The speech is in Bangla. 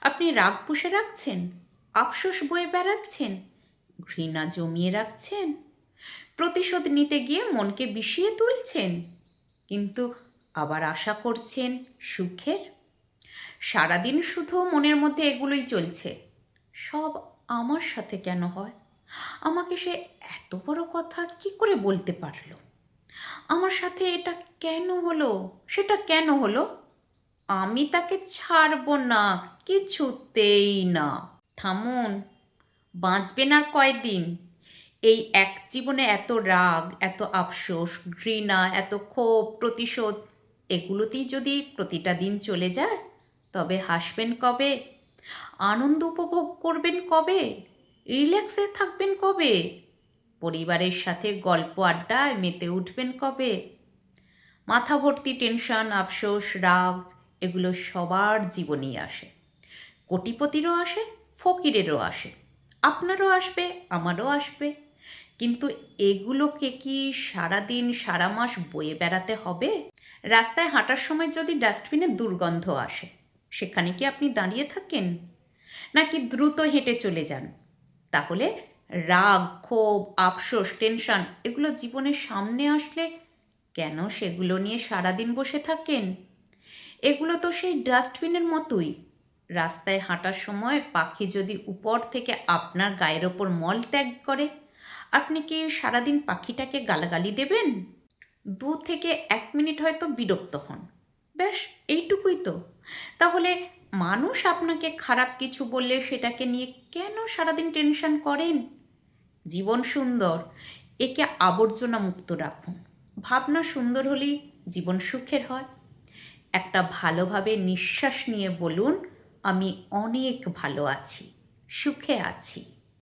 আপনি রাগ পুষে রাখছেন, আফসোস বয়ে বেড়াচ্ছেন, ঘৃণা জমিয়ে রাখছেন, প্রতিশোধ নিতে গিয়ে মনকে বিষিয়ে তুলছেন, কিন্তু আবার আশা করছেন সুখের। সারাদিন শুধু মনের মধ্যে এগুলোই চলছে। সব আমার সাথে কেন হয়? আমাকে সে এত বড় কথা কি করে বলতে পারলো? আমার সাথে এটা কেন হলো, সেটা কেন হলো? আমি তাকে ছাড়বো না, কিছুতেই না। থামুন, বাঁচবেন আর কয়দিন? এই এক জীবনে এত রাগ, এত আফসোস, ঘৃণা, এত ক্ষোভ, প্রতিশোধ, এগুলোতেই যদি প্রতিটা দিন চলে যায়, তবে হাসবেন কবে? আনন্দ উপভোগ করবেন কবে? রিল্যাক্সে থাকবেন কবে? পরিবারের সাথে গল্প আড্ডায় মেতে উঠবেন কবে? মাথা ভর্তি টেনশন, আফসোস, রাগ, এগুলো সবার জীবনেই আসে। কোটিপতিরও আসে, ফকিরেরও আসে, আপনারও আসবে, আমারও আসবে। কিন্তু এগুলোকে কি সারাদিন সারা মাস বয়ে বেড়াতে হবে? রাস্তায় হাঁটার সময় যদি ডাস্টবিনে দুর্গন্ধ আসে, সেখানে কি আপনি দাঁড়িয়ে থাকেন, নাকি দ্রুত হেঁটে চলে যান? তাহলে রাগ, ক্ষোভ, আফসোস, টেনশন এগুলো জীবনের সামনে আসলে কেন সেগুলো নিয়ে সারাদিন বসে থাকেন? এগুলো তো সেই ডাস্টবিনের মতোই। রাস্তায় হাঁটার সময় পাখি যদি উপর থেকে আপনার গায়ের ওপর মল ত্যাগ করে, আপনি কি সারাদিন পাখিটাকে গালাগালি দেবেন? 2 থেকে 1 মিনিট হয়তো বিরক্ত হন, ব্যাস এইটুকুই তো। তাহলে মানুষ আপনাকে খারাপ কিছু বললে সেটাকে নিয়ে কেন সারাদিন টেনশন করেন? জীবন সুন্দর, একে আবর্জনা মুক্ত রাখুন। ভাবনা সুন্দর হলেই জীবন সুখের হয়। একটা ভালোভাবে নিঃশ্বাস নিয়ে বলুন, আমি অনেক ভালো আছি, সুখে আছি।